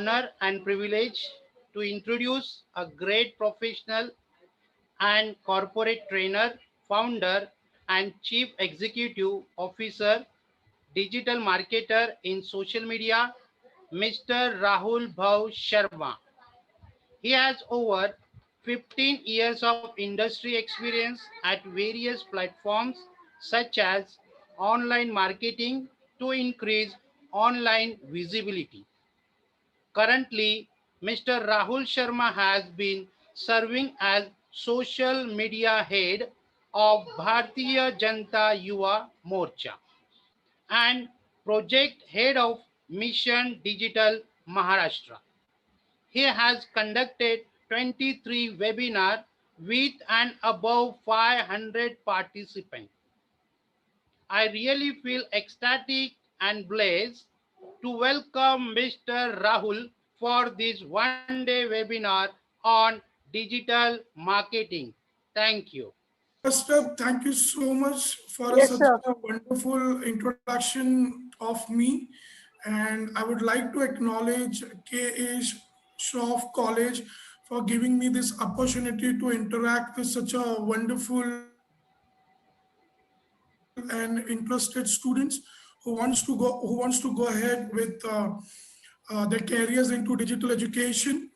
honor and privilege to introduce a great professional and corporate trainer, founder, and chief executive officer, digital marketer in social media, Mr. Rahul Bhav Sharma. He has over 15 years of industry experience at various platforms such as online marketing to increase online visibility. Currently, Mr. Rahul Sharma has been serving as social media head of Bharatiya Janata Yuva Morcha and project head of Mission Digital Maharashtra. He has conducted 23 webinars with an above 500 participants. I really feel ecstatic and blessed to welcome Mr. Rahul for this one-day webinar on digital marketing. Thank you. First up, thank you so much for Yes, such sir. a wonderful introduction of me. And I would like to acknowledge KA Shroff College for giving me this opportunity to interact with such a wonderful and interested students who wants to go ahead with their careers into digital education.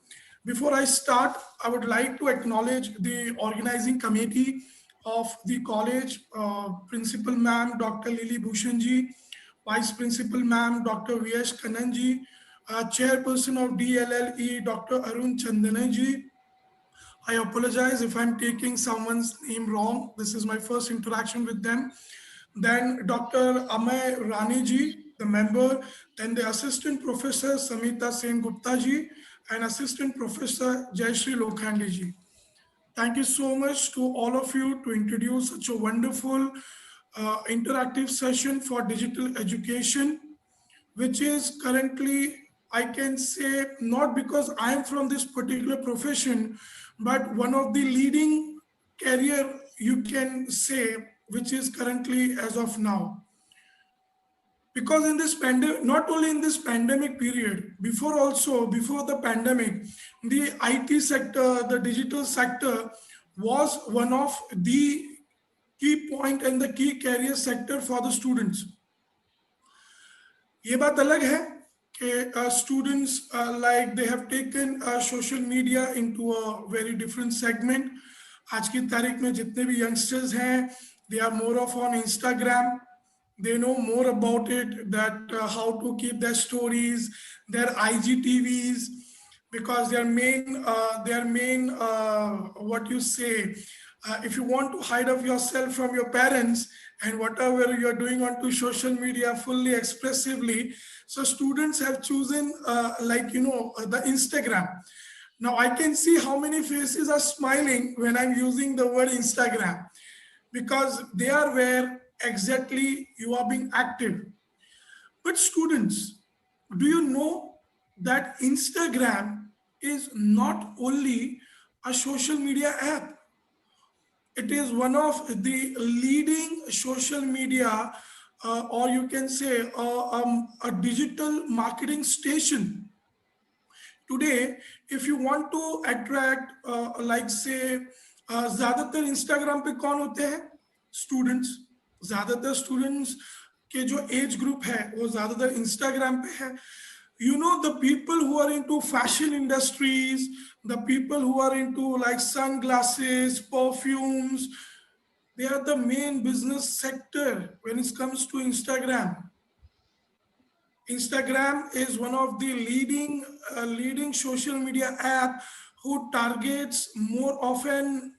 Before I start, I would like to acknowledge the organizing committee of the college, Principal Ma'am Dr. Lily Bhushanji, Vice Principal Ma'am Dr. V.S. Kananji, Chairperson of DLLE Dr. Arun Chandanaji. I apologize if I'm taking someone's name wrong. This is my first interaction with them. Then Dr. Amay Rani ji, the member, then the Assistant Professor Samita Sen Gupta ji, and Assistant Professor Jayashree Lokhande ji. Thank you so much to all of you to introduce such a wonderful interactive session for digital education, which is currently, I can say, not because I am from this particular profession, but one of the leading career you can say, which is currently as of now. Because in this pandemic, not only in this pandemic period, before also, before the pandemic, the IT sector, the digital sector was one of the key point and the key career sector for the students. ये बात अलग है कि students like they have taken social media into a very different segment. आज की तारीख में जितने भी youngsters हैं, they are more of on Instagram. They know more about it, that how to keep their stories, their IGTVs, because their main what you say, if you want to hide of yourself from your parents and whatever you're doing onto social media fully expressively, so students have chosen the Instagram. Now I can see how many faces are smiling when I'm using the word Instagram, because they are where exactly you are being active. But students, do you know that Instagram is not only a social media app? It is one of the leading social media, or you can say a digital marketing station. Today, if you want to attract, like say, ज़्यादातर Instagram पे कौन होते हैं? Students. ज़्यादातर students के जो age group है वो ज़्यादातर इंस्टाग्राम पे है. You know, the people who are into fashion industries, the people who are into like sunglasses, perfumes, they are the main business sector when it comes to Instagram. Instagram is one of the leading social media app who targets more often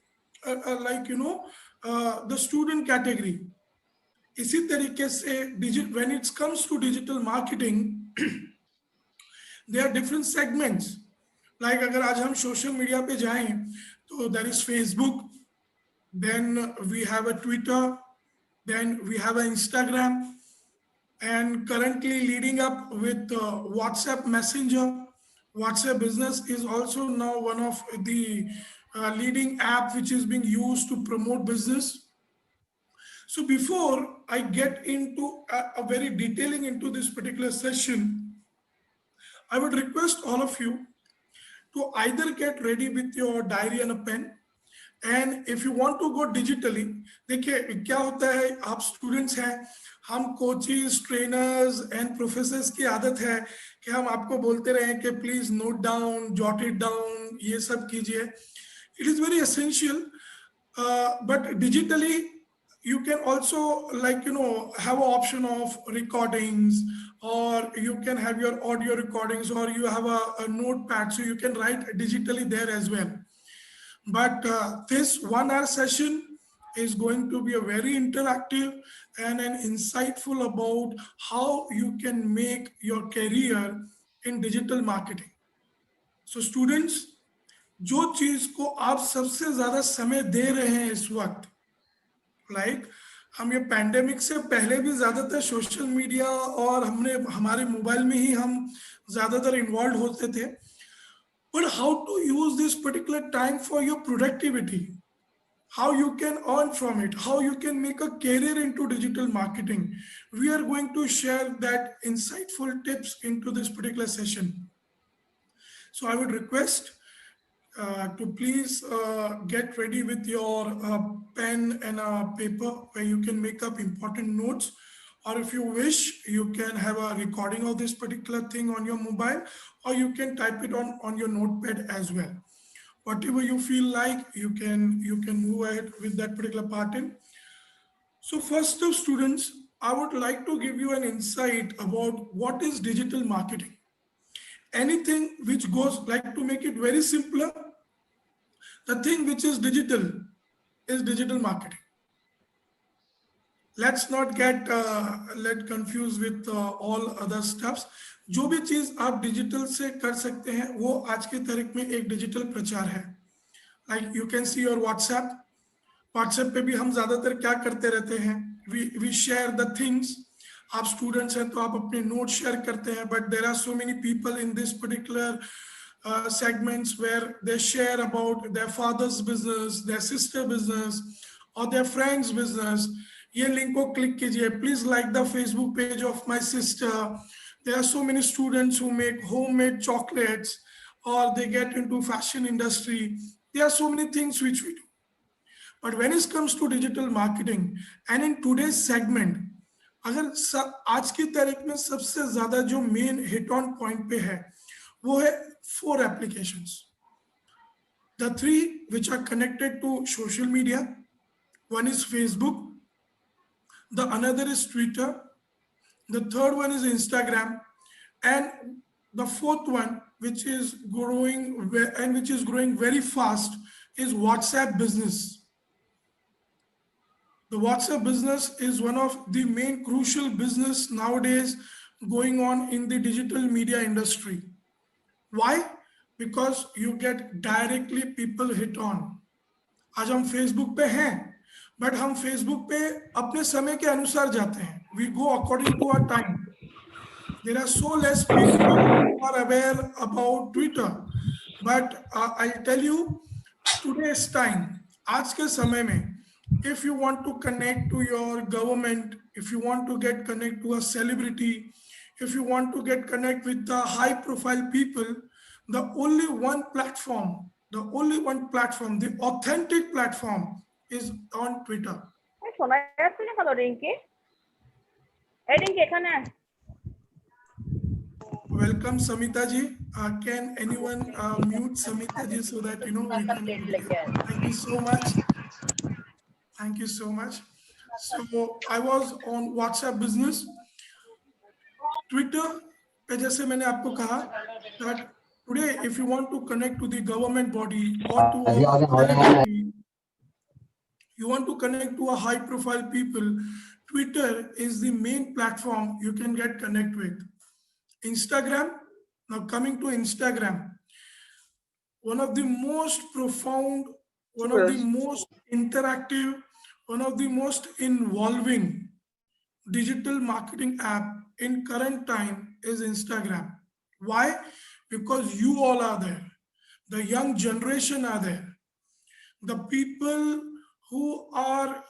the student category. इसी तरीके से when it comes to digital marketing, there are different segments. Like अगर आज हम social media पे जाएं, तो there is Facebook, then we have a Twitter, then we have an Instagram, and currently leading up with WhatsApp Messenger. WhatsApp Business is also now one of the leading app which is being used to promote business. So before I get into a very detailing into this particular session, I would request all of you to either get ready with your diary and a pen, and if you want to go digitally, देखिए क्या होता है, आप students हैं, हम coaches trainers and professors की आदत है कि हम आपको बोलते रहे कि please note down, jot it down, ये सब कीजिए. It is very essential, but digitally you can also, like, have an option of recordings, or you can have your audio recordings, or you have a notepad, so you can write digitally there as well. But this 1 hour session is going to be a very interactive and an insightful about how you can make your career in digital marketing. So students, जो चीज को आप सबसे ज्यादा समय दे रहे हैं इस वक्त, लाइक हम ये पैंडेमिक से पहले भी ज्यादातर सोशल मीडिया और हमने हमारे मोबाइल में ही हम ज्यादातर इन्वॉल्व होते थे. But how to use this particular time for your productivity, how you can earn from it, how you can make a career into digital marketing. We are going to share that insightful tips into this particular session. So I would request to please get ready with your pen and a paper where you can make up important notes, or if you wish, you can have a recording of this particular thing on your mobile, or you can type it on your notepad as well. Whatever you feel like, you can move ahead with that particular part in. So first of students, I would like to give you an insight about what is digital marketing. Anything which goes, like, to make it very simpler, the thing which is digital marketing. Let's not get let confused with all other stuffs. जो भी चीज आप digital से कर सकते हैं वो आज की तारीख में एक डिजिटल प्रचार है. Like you can see your WhatsApp पे भी हम ज्यादातर क्या करते रहते हैं, वी शेयर द थिंग्स. आप स्टूडेंट्स हैं तो आप अपने नोट शेयर करते हैं, but there are so many people in this particular segments where they share about their father's business, their sister business, or their friend's business. ये link को click कीजिए, please like the Facebook page of my sister. There are so many students who make homemade chocolates, or they get into fashion industry. There are so many things which we do. But when it comes to digital marketing, and in today's segment, अगर आज की तारीख में सबसे ज्यादा जो main hit on point पे है वो है 4 applications. The 3 which are connected to social media. One is Facebook, the another is Twitter, the third one is Instagram, and the 4th one, which is growing very fast, is WhatsApp business. The WhatsApp business is one of the main crucial business nowadays going on in the digital media industry. Why? Because you get directly people hit on. आज हम Facebook पे हैं, but हम Facebook पे अपने समय के अनुसार जाते हैं. We go according to our time. There are so less people who are aware about Twitter, but I'll tell you, today's time, आज के समय में, if you want to connect to your government, if you want to get connect to a celebrity, if you want to get connect with the high profile people, the only one platform, the authentic platform is on Twitter. শোনা যাচ্ছে না কেন রিঙ্কি? এই রিঙ্কি এখানে আয়। Welcome Samita ji. Can anyone mute Samita ji so that we can... Thank you so much. Thank you so much. So I was on WhatsApp business. Twitter पे जैसे मैंने आपको कहा that today if you want to connect to the government body or to a celebrity, you want to connect to a high profile people, Twitter is the main platform you can get connect with. Instagram, now coming to Instagram, one of the most profound, one of the most interactive, one of the most involving digital marketing app in current time is Instagram. Why? Because you all are there. The young generation are there. The people who are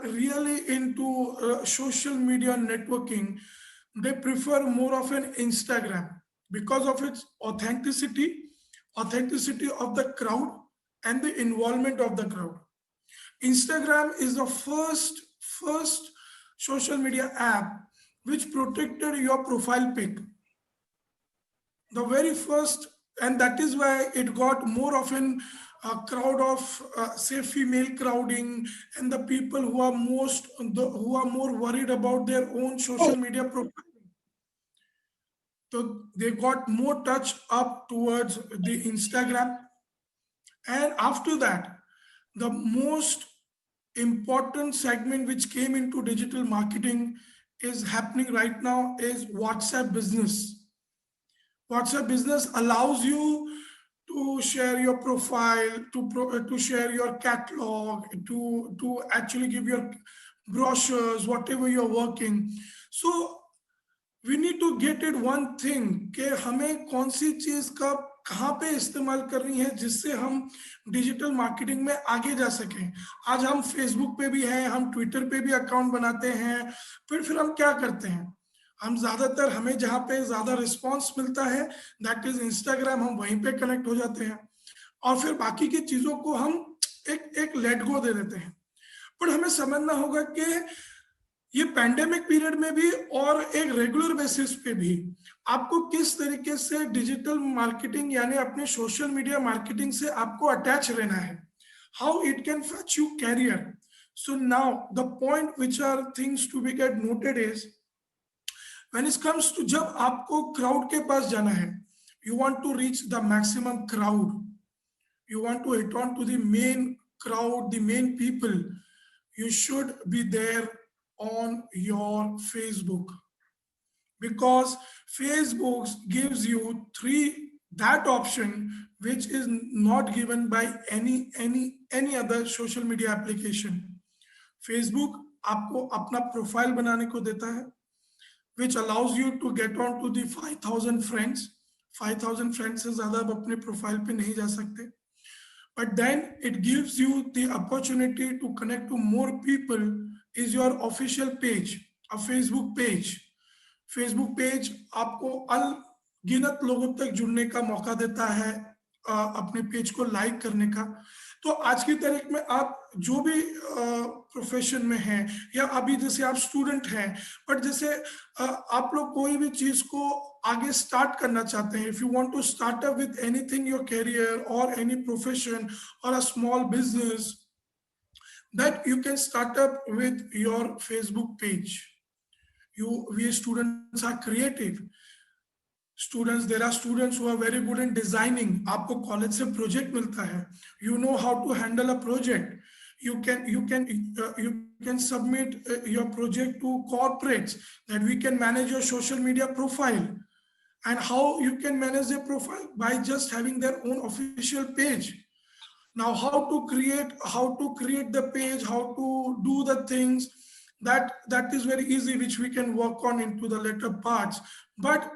really into social media networking, they prefer more of an Instagram because of its authenticity of the crowd and the involvement of the crowd. Instagram is the first social media app which protected your profile pic. The very first, and that is why it got more of an crowd of say female crowding, and the people who are who are more worried about their own social media profile. So they got more touch up towards the Instagram. And after that, the most important segment which came into digital marketing is happening right now is WhatsApp Business. WhatsApp Business allows you to share your profile, to share your catalog, to actually give your brochures, whatever you're working. So we need to get it one thing कि हमें कौन सी चीज का कहाँ पे इस्तेमाल करनी है जिससे हम डिजिटल मार्केटिंग में आगे जा सकें. आज हम फेसबुक पे भी हैं, हम ट्विटर पे भी अकाउंट बनाते हैं, फिर हम क्या करते हैं, हम ज्यादातर हमें जहाँ पे ज्यादा रिस्पांस मिलता है दैट इज इंस्टाग्राम, हम वहीं पे कनेक्ट हो जाते हैं और फिर बाकी की चीजों को हम एक लेट गो दे देते हैं. पर हमें समझना होगा कि ये पैंडेमिक पीरियड में भी और एक रेगुलर बेसिस पे भी आपको किस तरीके से डिजिटल मार्केटिंग यानी अपने सोशल मीडिया मार्केटिंग से आपको अटैच रहना है, how it can fetch you career. So now the point which are things to be get noted is when it comes to जब आपको क्राउड के पास जाना है, you want to reach the maximum crowd, you want to hit on to the main crowd, the main people, you should be there on your Facebook, because Facebook gives you that option which is not given by any other social media application. Facebook आपको अपना profile बनाने को देता है which allows you to get on to the 5000 friends. 5000 friends से ज्यादा आप अपने प्रोफाइल पे नहीं जा सकते. But then it gives you the opportunity to connect to more people is your official page, a Facebook page. Facebook page आपको अनगिनत लोगों तक जुड़ने का मौका देता है, अपने पेज को लाइक करने का. तो आज की तारीख में आप जो भी प्रोफेशन में हैं या अभी जैसे आप स्टूडेंट हैं, बट जैसे आप लोग कोई भी चीज को आगे स्टार्ट करना चाहते हैं, if you want to start up with anything, your career और एनी प्रोफेशन और a small business, that you can start up with your Facebook page. We students are creative. There are students who are very good in designing. आपको college से project मिलता है, you know how to handle a project. You can submit your project to corporates that we can manage your social media profile. And how you can manage their profile? By just having their own official page. Now, how to create the page, how to do the things, that is very easy, which we can work on into the later parts. But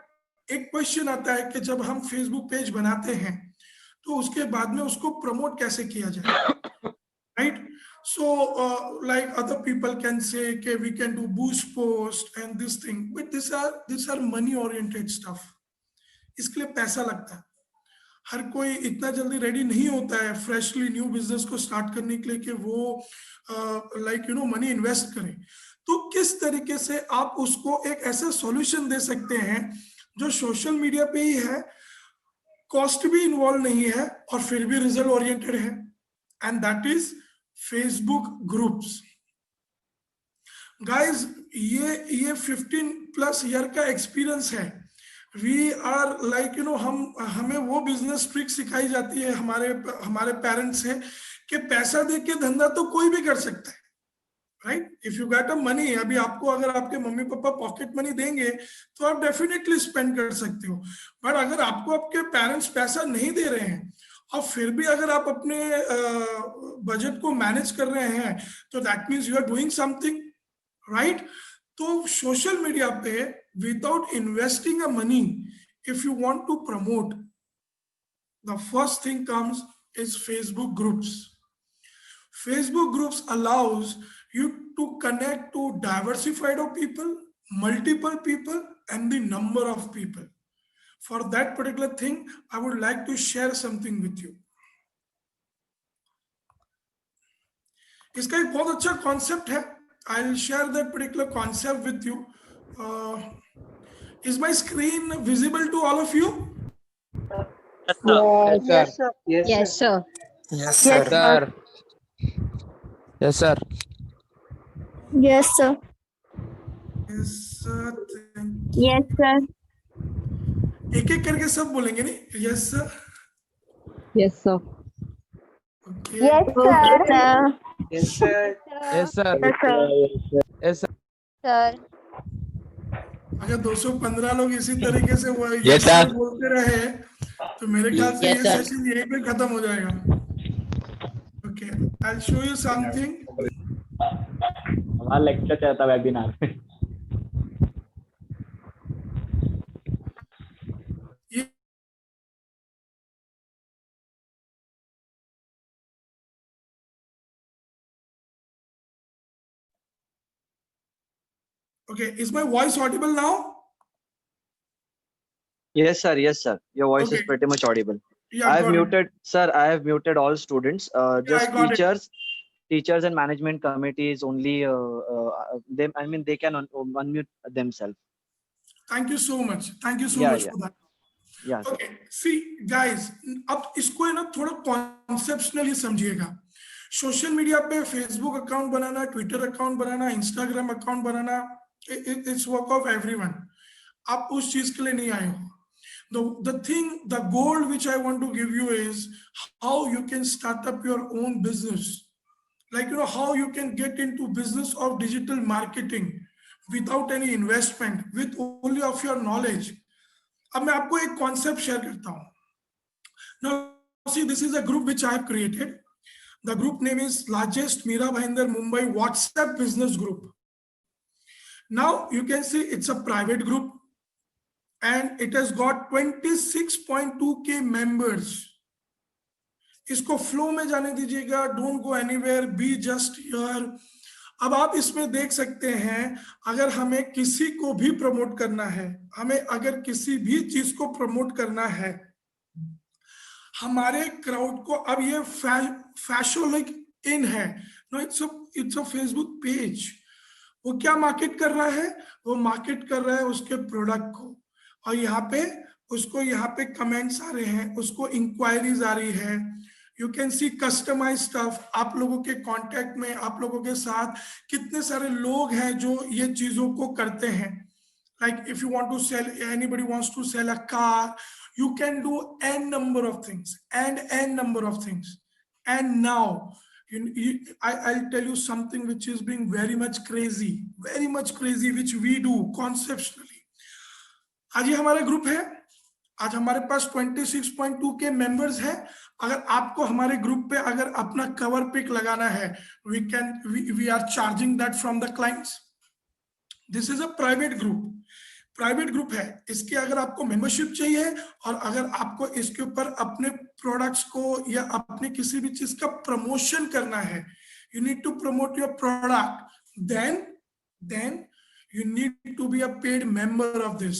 एक question आता है कि जब हम Facebook page बनाते हैं तो उसके बाद में उसको प्रमोट कैसे किया जाए, right? So like other people can say okay, we can do boost post and this thing, but these are money oriented stuff. इसके लिए पैसा लगता है. हर कोई इतना जल्दी रेडी नहीं होता है फ्रेशली न्यू बिजनेस को स्टार्ट करने के लिए कि वो लाइक मनी इन्वेस्ट करें. तो किस तरीके से आप उसको एक ऐसा सॉल्यूशन दे सकते हैं जो सोशल मीडिया पे ही है, कॉस्ट भी इन्वॉल्व नहीं है और फिर भी रिजल्ट ओरिएंटेड है, and that is Facebook groups. Guys ये 15+ ईयर का एक्सपीरियंस है. वी आर लाइक हमें वो बिजनेस ट्रिक सिखाई जाती है हमारे पेरेंट्स से कि पैसा दे के धंधा तो कोई भी कर सकता है, right? If you get a money, अभी आपको अगर आपके मम्मी पापा पॉकेट मनी देंगे तो आप डेफिनेटली स्पेंड कर सकते हो. बट अगर आपको आपके पेरेंट्स पैसा नहीं दे रहे हैं और फिर भी अगर आप अपने बजट को मैनेज कर रहे हैं तो that means you are doing something, right? तो सोशल मीडिया पे without investing a money, if you want to promote, the first thing comes is Facebook groups. Facebook groups allows you to connect to diversified of people, multiple people and the number of people. For that particular thing, I would like to share something with you. इसका एक बहुत अच्छा concept है. I'll share that particular concept with you. Is my screen visible to all of you? Yes, sir. Yes, sir. Yes, Yes, sir. sir. Yes, sir. Yes, sir. Yes, sir. Yes, sir. एक एक करके सब बोलेंगे नहीं? Yes, sir. Yes, sir. Okay. Yes, sir. Yes, sir. Yes, sir. Yes, sir. Yes, sir. Sir. अगर 215 लोग इसी तरीके से वो Yes, sir. बोलते रहे तो मेरे ख्याल से Yes, ये sir. सेशन यहीं पे खत्म हो जाएगा. Okay, I'll show you something. हमारा लेक्चर चलता वेबिनार पे. Okay, is my voice audible now? Yes, sir. Yes, sir. Your voice is Okay. pretty much audible. Yeah, I have got it. muted, sir. I have muted all students. Just I got it. teachers and management committees only. Them. I mean, they can unmute themselves. Thank you so much. Thank you so Yeah, much yeah. for that. Yeah. Sir. Okay, see guys, अब इसको है ना थोड़ा कॉन्सेप्शनली समझिएगा. Social media पे Facebook account banana, Twitter account banana, Instagram account banana, it's work of everyone. आप उस चीज के लिए नहीं आए हो. The goal which I want to give you is how you can start up your own business. Like, you know, how you can get into business of digital marketing without any investment, with only of your knowledge. अब मैं आपको एक concept share करता हूं. Now, see, this is a group which I have created. The group name is Largest Mira Bhainder Mumbai WhatsApp Business Group. Now you can see it's a private group and it has got 26.2k members. इसको flow में जाने दीजिएगा. Don't go anywhere, be just here. अब आप इसमें देख सकते हैं, अगर हमें किसी को भी प्रमोट करना है, हमें अगर किसी भी चीज को प्रमोट करना है, हमारे क्राउड को, अब ये फैशोलिक इन है, no it's a Facebook page. वो क्या मार्केट कर रहा है? वो मार्केट कर रहा है उसके प्रोडक्ट को, और यहाँ पे उसको, यहाँ पे कमेंट्स आ रहे हैं, उसको इंक्वायरीज आ रही है. You can see customise stuff. आप लोगों के कांटेक्ट में, आप लोगों के साथ कितने सारे लोग हैं जो ये चीजों को करते हैं. Like if you want to sell, anybody wants to sell a car, you can do n number of things and n number of things. And now I'll tell you something which is being very much crazy, which we do conceptually. आज ये हमारा group है. आज हमारे पास 26.2k members है. अगर आपको हमारे ग्रुप पे अगर अपना कवर पिक लगाना है, we are charging that from the clients. This is a private group. Private group है. इसके अगर आपको मेंबरशिप चाहिए और अगर आपको इसके ऊपर अपने प्रोडक्ट्स को या अपने किसी भी चीज का प्रमोशन करना है, you need to promote your product, then you need to be a paid member of this.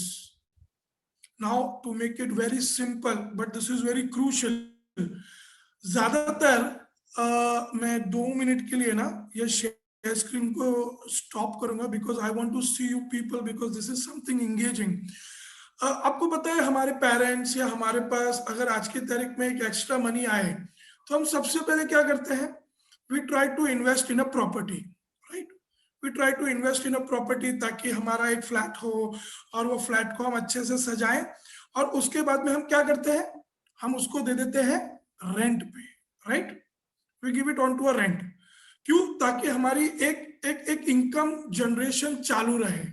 Now to make it very simple, but this is very crucial. ज्यादातर मैं 2 मिनट के लिए ना ये शेयर स्क्रीन को stop करूंगा, because I want to see you people, because this is something engaging. आपको पता है, हमारे पेरेंट्स या हमारे पास अगर आज की तारीख में एक एक्स्ट्रा मनी आए तो हम सबसे पहले क्या करते हैं? We try to invest in a property, right? We try to invest in a property ताकि हमारा एक फ्लैट हो और वो फ्लैट को हम अच्छे से सजाएं, और उसके बाद में हम क्या करते हैं? हम उसको दे देते हैं रेंट पे, right? We give it on to a rent. क्यों? ताकि हमारी एक इनकम जनरेशन चालू रहे.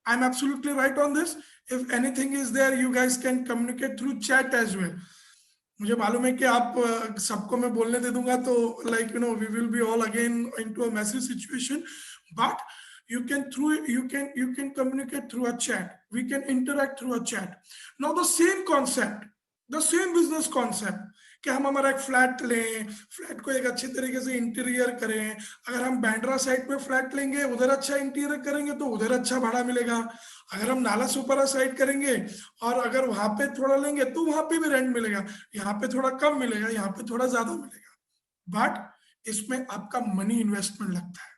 I am absolutely right on this. If anything is there, you guys can communicate through chat as well. मुझे मालूम है कि आप सबको मैं बोलने दे दूंगा तो like you know we will be all again into a messy situation, but you can communicate through a chat. We can interact through a chat. Now the same concept, the same business concept कि हम हमारा एक flat लें, flat को एक अच्छे तरीके से इंटीरियर करें। अगर हम बैंड्रा साइड में फ्लैट लेंगे, उधर अच्छा इंटीरियर करेंगे तो उधर अच्छा भाड़ा मिलेगा। अगर हम नाला सुपारा साइड करेंगे और अगर वहां पे थोड़ा लेंगे तो वहां पे भी रेंट मिलेगा, यहाँ पे थोड़ा कम मिलेगा, यहाँ पे थोड़ा ज्यादा मिलेगा, बट इसमें आपका मनी इन्वेस्टमेंट लगता है,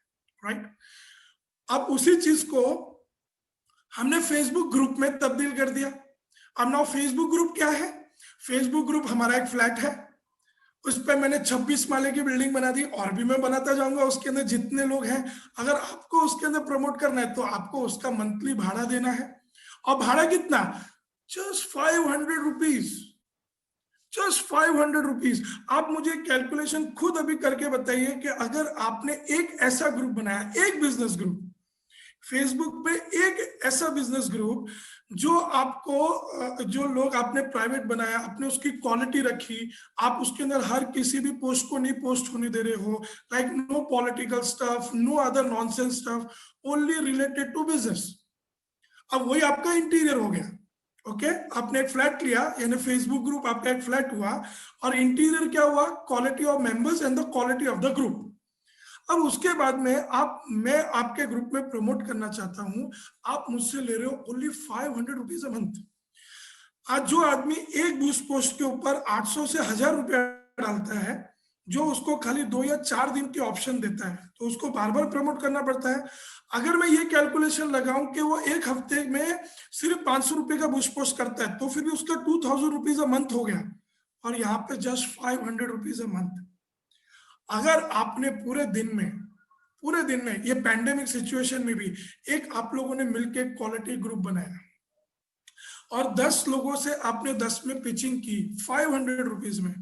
राइट। अब उसी चीज को हमने फेसबुक ग्रुप में तब्दील कर दिया। अब नाउ फेसबुक ग्रुप क्या है? फेसबुक ग्रुप हमारा एक फ्लैट है, उस पर मैंने 26 माले की बिल्डिंग बना दी, और भी मैं बनाता जाऊंगा। उसके अंदर जितने लोग हैं, अगर आपको उसके अंदर प्रमोट करना है तो आपको उसका मंथली भाड़ा देना है। और भाड़ा कितना? Just 500 rupees, just 500 rupees. आप मुझे कैलकुलेशन खुद अभी करके बताइए कि अगर आपने एक ऐसा ग्रुप बनाया, एक बिजनेस ग्रुप फेसबुक पे, एक ऐसा बिजनेस ग्रुप जो आपको, जो लोग आपने प्राइवेट बनाया, आपने उसकी क्वालिटी रखी, आप उसके अंदर हर किसी भी पोस्ट को नहीं पोस्ट होने दे रहे हो, like no political stuff, no other nonsense stuff, only related to business. अब वही आपका इंटीरियर हो गया, ओके। आपने एक फ्लैट लिया, यानी फेसबुक ग्रुप आपका एक फ्लैट हुआ, और इंटीरियर क्या हुआ? Quality of members and the quality of the group. अब उसके बाद में मैं आपके ग्रुप में प्रमोट करना चाहता हूं, आप मुझसे ले रहे हो ओनली 500 रुपीज अ मंथ। आज जो आदमी एक बूस्ट पोस्ट के ऊपर 800 से 1000 रुपया डालता है, जो उसको खाली 2 या 4 दिन की ऑप्शन देता है, तो उसको बार बार प्रमोट करना पड़ता है। अगर मैं ये कैलकुलेशन लगाऊं कि वो एक हफ्ते में सिर्फ 500 रुपए का बूस्ट पोस्ट करता है, तो फिर भी उसका 2000 रुपीज अ मंथ हो गया, और यहाँ पे जस्ट 500 रुपीज अ मंथ। अगर आपने पूरे दिन में ये पैंडेमिक सिचुएशन में भी एक आप लोगों ने मिलकर क्वालिटी ग्रुप बनाया, और 10 लोगों से आपने 10 में पिचिंग की 500 रुपीज में,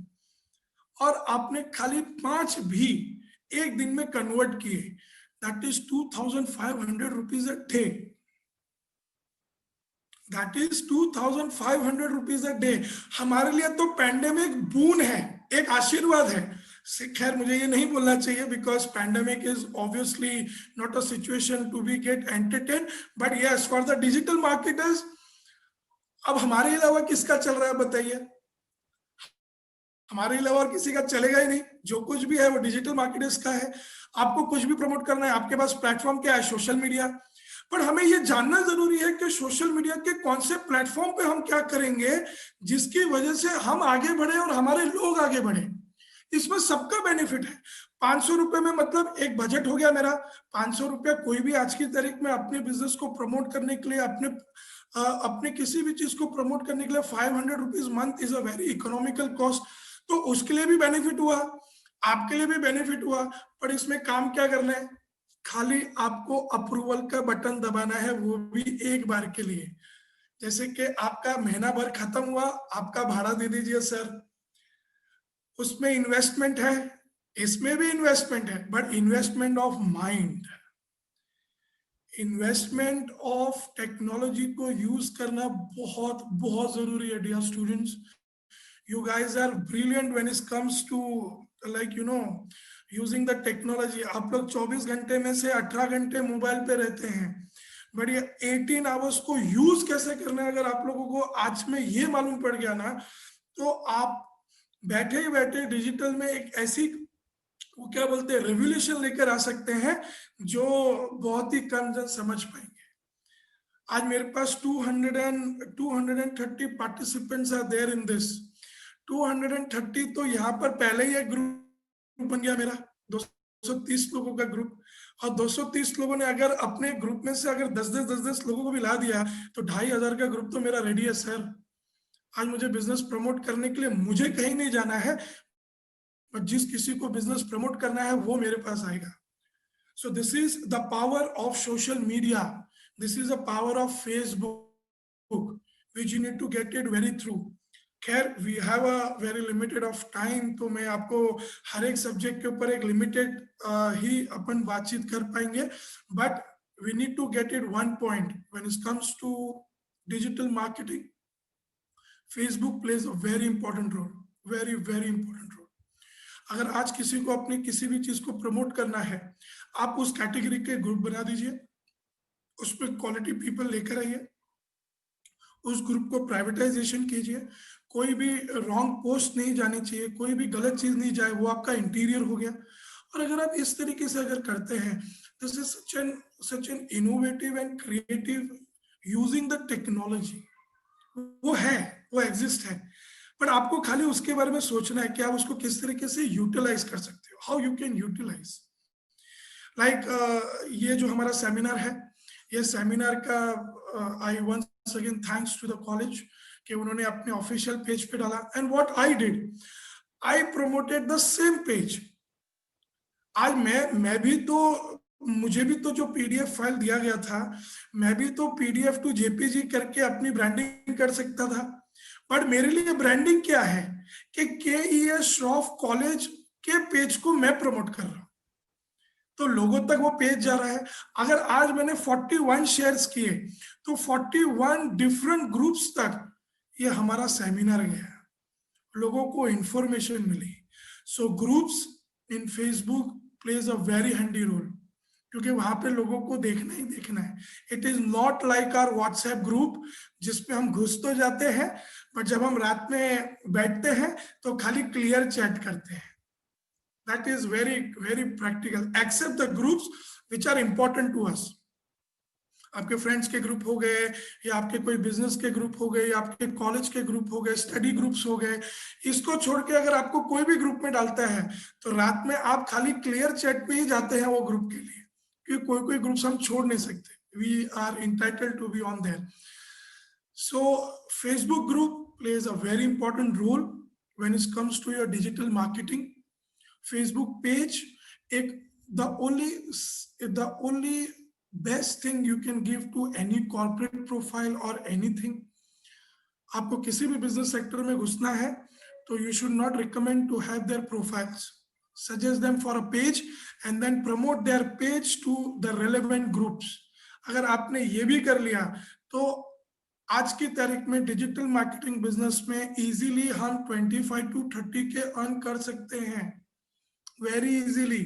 और आपने खाली 5 भी एक दिन में कन्वर्ट किए, that is 2500 rupees a day. That is 2500 rupees a day. हमारे लिए तो पैंडेमिक बून है, एक आशीर्वाद है। खैर मुझे ये नहीं बोलना चाहिए, because pandemic is obviously not a situation to be get entertain, but yes for the digital marketers. अब हमारे अलावा किसका चल रहा है बताइए? हमारे अलावा और किसी का चलेगा ही नहीं। जो कुछ भी है वो डिजिटल मार्केटर्स का है। आपको कुछ भी प्रमोट करना है, आपके पास प्लेटफॉर्म क्या है? Social media. पर हमें ये जानना जरूरी है कि सोशल मीडिया के कौन से प्लेटफॉर्म पे हम क्या करेंगे जिसकी वजह से हम आगे बढ़े और हमारे लोग आगे बढ़े। इसमें सबका बेनिफिट है। 500 रुपए में मतलब एक बजट हो गया मेरा। 500 रुपया कोई भी आज की तारीख में अपने बिजनेस को प्रमोट करने के लिए, अपने किसी भी चीज को प्रमोट करने के लिए 500 rupees month is a very economical cost. तो उसके लिए भी बेनिफिट हुआ, आपके लिए भी बेनिफिट हुआ। पर इसमें काम क्या करना है? खाली आपको अप्रूवल का बटन दबाना है, वो भी एक बार के लिए। जैसे कि आपका महीना भर खत्म हुआ, आपका भाड़ा दे दीजिए सर। उसमें इन्वेस्टमेंट है, इसमें भी इन्वेस्टमेंट है, but investment of mind, investment of technology को यूज करना बहुत बहुत जरूरी है। Dear students, you guys are brilliant when it comes to like using the technology. आप लोग 24 घंटे में से 18 घंटे मोबाइल पे रहते हैं, बट ये 18 आवर्स को यूज कैसे करना है अगर आप लोगों को आज में ये मालूम पड़ गया ना, तो आप बैठे ही बैठे डिजिटल में एक ऐसी, वो क्या बोलते हैं, रेवोल्यूशन लेकर आ सकते हैं जो बहुत ही कम जन समझ पाएंगे। आज मेरे पास 230 participants are there in this. 230 तो यहाँ पर पहले ही एक ग्रुप बन गया मेरा, 230 लोगों का ग्रुप। और 230 लोगों ने अगर अपने ग्रुप में से अगर 10 लोगों को भी ला दिया तो 2500 का ग्रुप तो मेरा रेडी है सर। आज मुझे बिजनेस प्रमोट करने के लिए मुझे कहीं नहीं जाना है, पर जिस किसी को बिजनेस प्रमोट करना है वो मेरे पास आएगा। So this is the power of social media, this is the power of Facebook, which you need to get it very through. खैर we have a very limited of time, तो मैं आपको हर एक सब्जेक्ट के ऊपर एक लिमिटेड ही अपन बातचीत कर पाएंगे, but we need to get it one point when it comes to digital marketing. Facebook plays a very important role, very very important role. अगर आज किसी को अपनी किसी भी चीज को प्रमोट करना है, आप उस कैटेगरी के ग्रुप बना दीजिए, उसमें क्वालिटी पीपल लेकर आइए, उस ग्रुप को प्राइवेटाइजेशन कीजिए, कोई भी रॉन्ग पोस्ट नहीं जानी चाहिए, कोई भी गलत चीज नहीं जाए, वो आपका इंटीरियर हो गया। और अगर आप इस तरीके से अगर करते हैं, this is such an innovative and creative using the technology. वो है, वो एग्जिस्ट है, बट आपको खाली उसके बारे में सोचना है कि आप उसको किस तरीके से यूटिलाइज कर सकते हो, how you can utilise. Like ये जो हमारा सेमिनार है, ये सेमिनार का I once again thanks to the college कि उन्होंने अपने ऑफिशियल पेज पे डाला। And what I did, I promoted the same page. आज मैं भी तो, मुझे भी तो जो पीडीएफ फाइल दिया गया था, मैं भी तो पीडीएफ टू जेपीजी करके अपनी ब्रांडिंग कर सकता था, बट मेरे लिए ब्रांडिंग क्या है कि KES श्रॉफ कॉलेज के पेज को मैं प्रमोट कर रहा हूं, तो लोगों तक वो पेज जा रहा है। अगर आज मैंने 41 शेयर्स किए तो 41 डिफरेंट ग्रुप्स तक ये हमारा सेमिनार गया, लोगों को इंफॉर्मेशन मिली। So groups in Facebook plays a very handy role, क्योंकि वहां पे लोगों को देखना ही देखना है। It is not like our WhatsApp group जिसपे हम घुस तो जाते हैं, बट जब हम रात में बैठते हैं तो खाली क्लियर चैट करते हैं। That is very very practical, except the groups which are important to us. आपके फ्रेंड्स के ग्रुप हो गए, या आपके कोई बिजनेस के ग्रुप हो गए, या आपके कॉलेज के ग्रुप हो गए, स्टडी ग्रुप्स हो गए, इसको छोड़ के अगर आपको कोई भी ग्रुप में डालता है तो रात में आप खाली क्लियर चैट पे ही जाते हैं वो ग्रुप के लिए, क्योंकि कोई कोई ग्रुप्स हम छोड़ नहीं सकते, we are entitled to be on there. So Facebook group plays a very important role when it comes to your digital marketing. Facebook page एक the only best thing you can give to any corporate profile or anything. आपको किसी भी business sector में घुसना है तो you should not recommend to have their profiles. Suggest them for a page and then promote their page to the relevant groups. अगर आपने ये भी कर लिया तो आज की तारीख में डिजिटल मार्केटिंग बिजनेस में इजीली हम 25 to 30 के अर्न कर सकते हैं, very easily,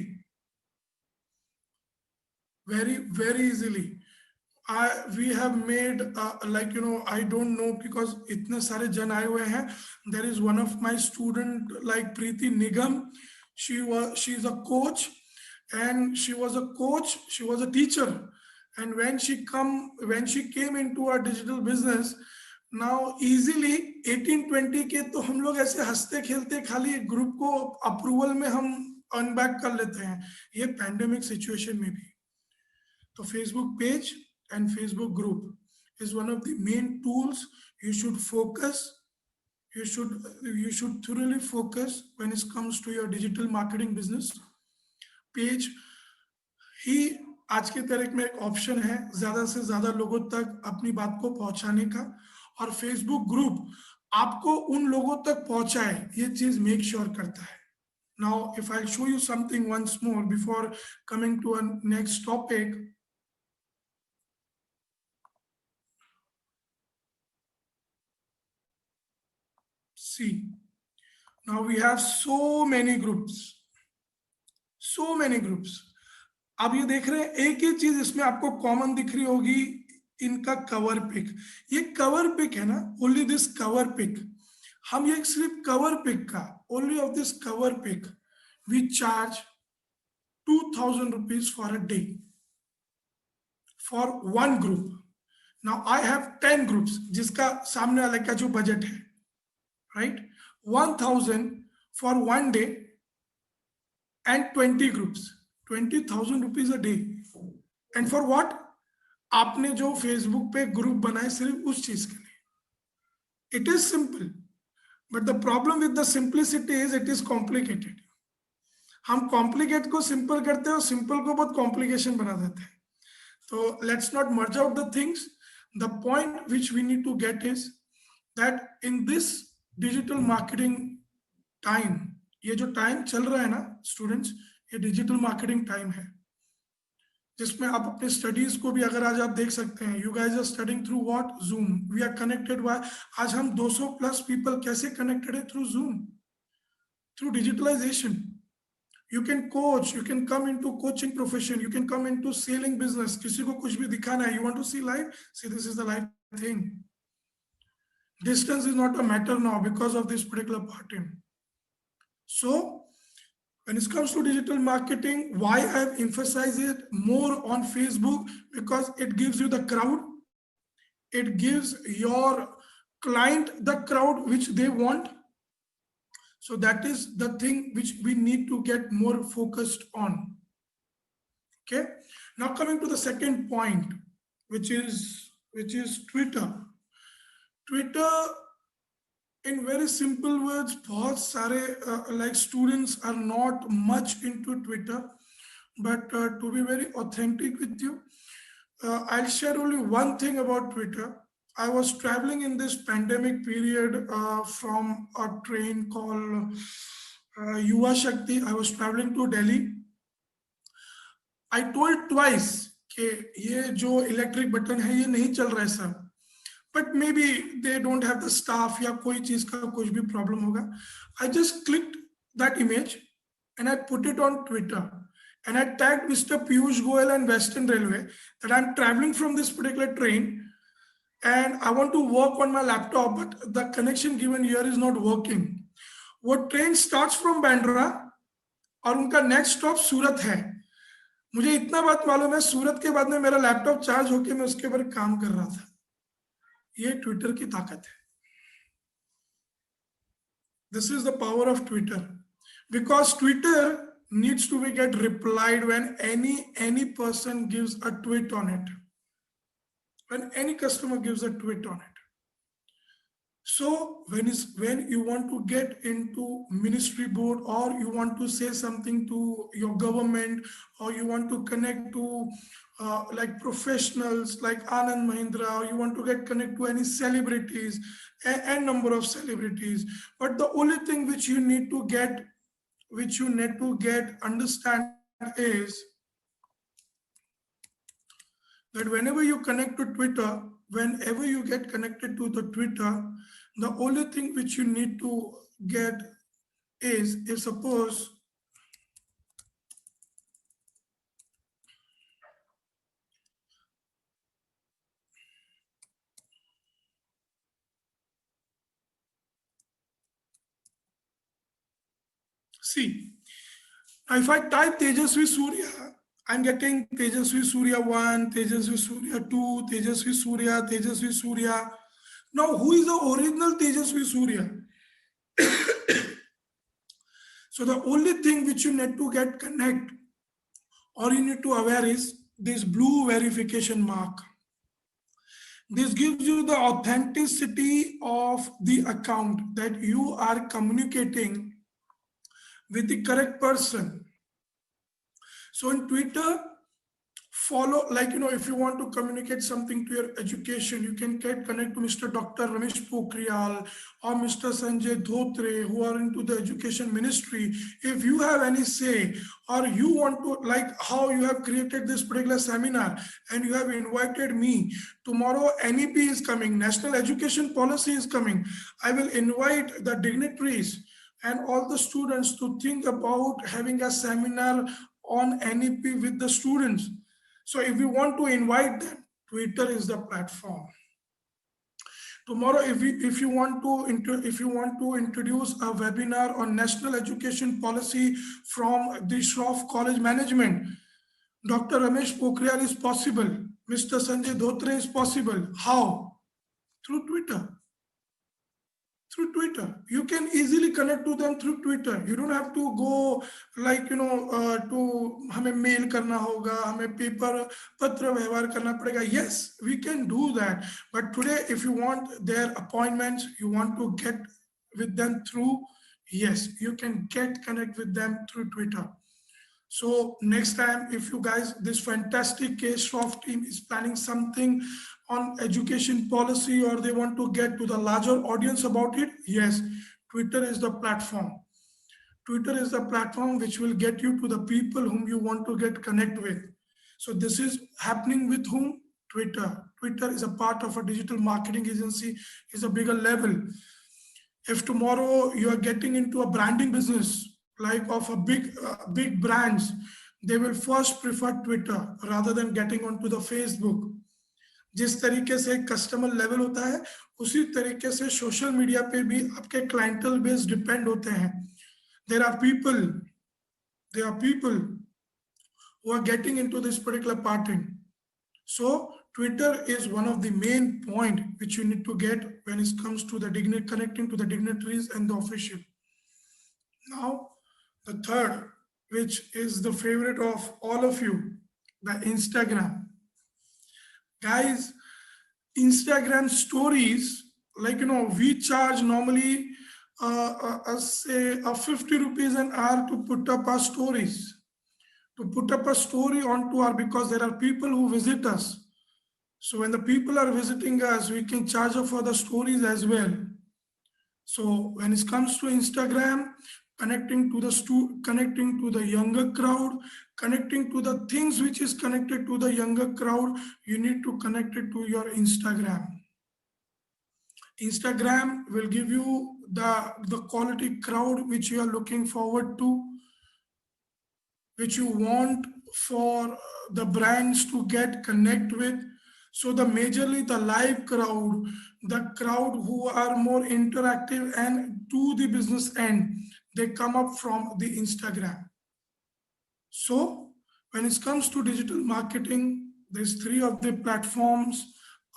very easily. We have made like I don't know, because इतने सारे जन आए हुए हैं. There is one of my student like Preeti Nigam. She's a coach, and she was a teacher, and when she came into our digital business, now easily 18-20 के तो हम लोग ऐसे हंसते खेलते खाली ग्रुप को अप्रूवल में हम अनबैक कर लेते हैं, ये पैंडेमिक सिचुएशन में भी। तो Facebook page and Facebook group is one of the main tools you should focus. You should thoroughly focus when it comes to your digital marketing business. Page ही आज की तारीख में एक ऑप्शन है ज्यादा से ज्यादा लोगों तक अपनी बात को पहुंचाने का, और फेसबुक ग्रुप आपको उन लोगों तक पहुंचाए, ये चीज मेक श्योर करता है। Now, if I'll show you something once more before coming to a next topic. See, now we have so many groups. अब ये देख रहे हैं, एक ही चीज इसमें आपको कॉमन दिख रही होगी, इनका कवर पिक। ये कवर पिक है ना, ओनली दिस कवर पिक। हम ये सिर्फ कवर पिक का, only of this cover pic we charge 2000 rupees for a day for one group. Now I have 10 groups जिसका सामने वाले का जो बजट है, right, 1000 for one day and 20 groups, 20,000 rupees a day. And for what? आपने जो Facebook पे group बनाए सिर्फ उस चीज के लिए। It is simple, but the problem with the simplicity is it is complicated. हम कॉम्प्लिकेट को सिंपल करते हैं और सिंपल को बहुत कॉम्प्लिकेशन बना देते हैं। तो let's not merge out the things. The point which we need to get is that in this digital marketing time, ये जो टाइम चल रहा है ना स्टूडेंट्स, ये डिजिटल मार्केटिंग टाइम है जिसमें आप अपने स्टडीज को भी, अगर आज आप देख सकते हैं, you guys are studying through what, Zoom. We are connected by, आज हम 200+ पीपल कैसे कनेक्टेड है? Through Zoom, through digitalization. You can coach, you can come into coaching profession, you can come into selling business. किसी को कुछ भी दिखाना है, you want to see live, see this is the live thing. Distance is not a matter now because of this particular pattern. So when it comes to digital marketing, why I've emphasized it more on Facebook? Because it gives you the crowd. It gives your client the crowd which they want. So that is the thing which we need to get more focused on. Okay. Now coming to the second point, which is Twitter. Twitter, in very simple words, बहुत सारे like students are not much into Twitter, but to be very authentic with you, I'll share only one thing about Twitter. I was traveling in this pandemic period from a train called Yuva Shakti. I was traveling to Delhi. I told twice कि ये जो electric button है ये नहीं चल रहा है sir. But maybe they don't have the staff या कोई चीज का कुछ भी problem होगा. I just clicked that image and I put it on Twitter. And I tagged Mr. Piyush Goyal and Western Railway that I'm traveling from this particular train and I want to work on my laptop, but the connection given here is not working. वो train starts from Bandra और उनका next stop सूरत है. मुझे इतना बात मालूम है, सूरत के बाद में मेरा लैपटॉप चार्ज होके मैं उसके ऊपर काम कर रहा था. ये ट्विटर की ताकत है. This is the power of Twitter, because Twitter needs to be get replied when any person gives a tweet on it, when any customer gives a tweet on it. So when you want to get into ministry board, or you want to say something to your government, or you want to connect to like professionals like Anand Mahindra, or you want to get connect to any celebrities, and number of celebrities, but the only thing which you need to get understand is that whenever you connect to Twitter, whenever you get connected to the Twitter, the only thing which you need to get is, if suppose see, if I type Tejasvi Surya, I'm getting Tejasvi Surya 1, Tejasvi Surya 2, Tejasvi Surya, Tejasvi Surya. Now, who is the original Tejasvi Surya? So the only thing which you need to get connect, or you need to aware, is this blue verification mark. This gives you the authenticity of the account, that you are communicating with the correct person. So in Twitter, follow, like, if you want to communicate something to your education, you can connect to Mr. Dr. Ramesh Pokhriyal or Mr. Sanjay Dhotre, who are into the education ministry. If you have any say, or you want to, like how you have created this particular seminar and you have invited me, tomorrow NEP is coming, National Education Policy is coming. I will invite the dignitaries and all the students to think about having a seminar on NEP with the students. So if you want to invite them, Twitter is the platform. Tomorrow, if you want to introduce a webinar on national education policy from the Shroff College Management, Dr. Ramesh Pokhriyal is possible. Mr. Sanjay Dhotre is possible. How? Through Twitter. Through Twitter. You can easily connect to them through Twitter. You don't have to go like, to हमें mail करना होगा, हमें paper, पत्र व्यवहार करना पड़ेगा. Yes, we can do that. But today, if you want their appointments, you want to get with them through, yes, you can connect with them through Twitter. So next time, if you guys, this fantastic Shroff team is planning something on education policy, or they want to get to the larger audience about it, yes, Twitter is the platform. Twitter is the platform which will get you to the people whom you want to get connect with. So this is happening with whom? Twitter. Twitter is a part of a digital marketing agency, is a bigger level. If tomorrow you are getting into a branding business, like of a big brands, they will first prefer Twitter rather than getting onto the Facebook. जिस तरीके से customer level होता है उसी तरीके से social media पे भी आपके क्लाइंटल बेस डिपेंड होते हैं. There are people who are getting into this particular pattern. So Twitter is one of the main point which you need to get when it comes to the connecting to the dignitaries and the official. Now, the third, which is the favorite of all of you, the Instagram. Guys, Instagram stories, like, we charge normally say 50 rupees an hour to put up our stories. To put up a story onto our, because there are people who visit us. So when the people are visiting us, we can charge for the stories as well. So when it comes to Instagram, connecting to the younger crowd, connecting to the things which is connected to the younger crowd, you need to connect it to your Instagram. Instagram will give you the quality crowd which you are looking forward to, which you want for the brands to connect with. So the majorly the live crowd, the crowd who are more interactive and to the business end, they come up from the Instagram. So when it comes to digital marketing, these three of the platforms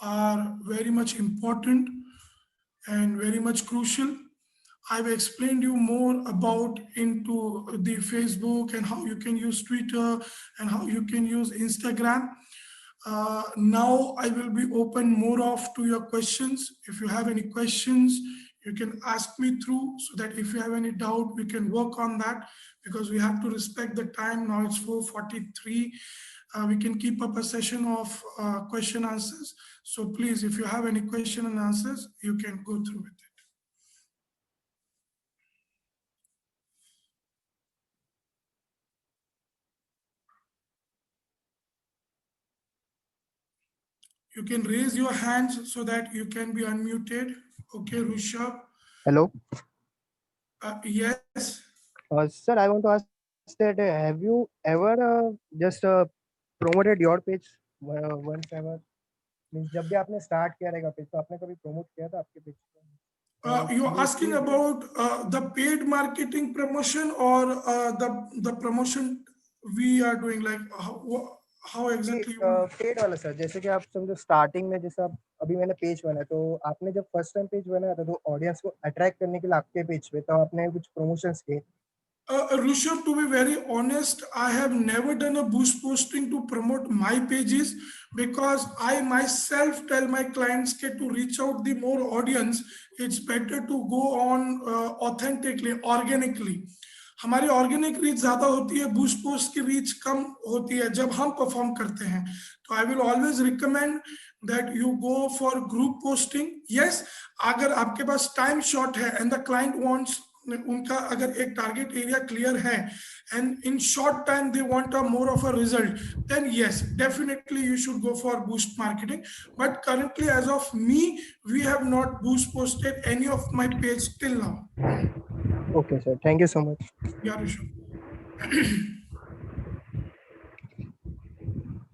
are very much important and very much crucial. I've explained you more about into the Facebook and how you can use Twitter and how you can use Instagram. Now I will be open more off to your questions. If you have any questions, you can ask me through, so that if you have any doubt, we can work on that, because we have to respect the time. Now it's 4:43. We can keep up a session of question answers. So please, if you have any question and answers, you can go through with it. You can raise your hands so that you can be unmuted. Okay, Rushabh. Hello. Yes. Sir, I want to ask that have you ever just promoted your page once ever? Means जब भी आपने start किया रहेगा page, तो आपने कभी promote किया था आपके page को? You're asking about the paid marketing promotion or the promotion we are doing, like how exactly? Paid वाला सर, जैसे कि आप समझो स्टार्टिंग में, जैसे आप अभी मैंने पेज बनाया, तो आपने जब फर्स्ट टाइम पेज बनाया था तो ऑडियंस को अट्रैक्ट करने के लिए आपके पेज पे तो आपने कुछ प्रमोशंस किए? Rushabh, to be very honest, I have never done a boost posting to promote my pages, because I myself tell my clients to reach out the more audience, it's better to go on authentically, organically. हमारी organic reach ज्यादा होती है, boost post की reach कम होती है जब हम perform करते हैं. तो I will always recommend that you go for group posting. Yes, अगर आपके पास टाइम शॉर्ट है एंड द क्लाइंट वांट्स, उनका अगर एक टारगेट एरिया क्लियर है and in short time they want a more of a result, then yes, definitely you should go for boost marketing. But currently, as of me, we have not boost posted any of my page till now. Okay sir, thank you so much. Yeah, Rishabh.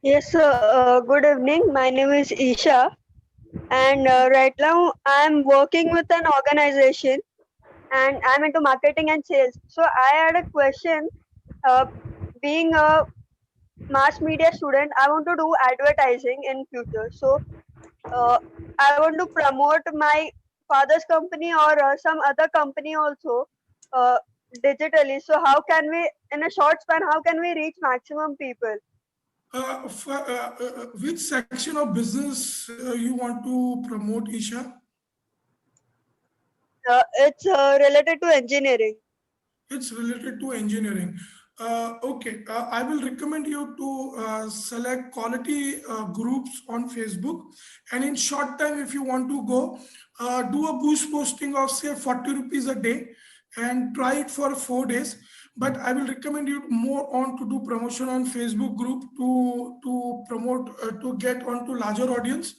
Yes, good evening. My name is Isha, and right now I'm working with an organization, and I'm into marketing and sales. So I had a question. Being a mass media student, I want to do advertising in future. So I want to promote my father's company or some other company also digitally. So how can we, in a short span, how can we reach maximum people? Which section of business you want to promote, Isha? It's related to engineering. It's related to engineering. Okay, I will recommend you to select quality groups on Facebook, and in short time, if you want to go, do a boost posting of say 40 rupees a day and try it for 4 days. But I will recommend you more on to do promotion on Facebook group to promote, to get onto larger audience,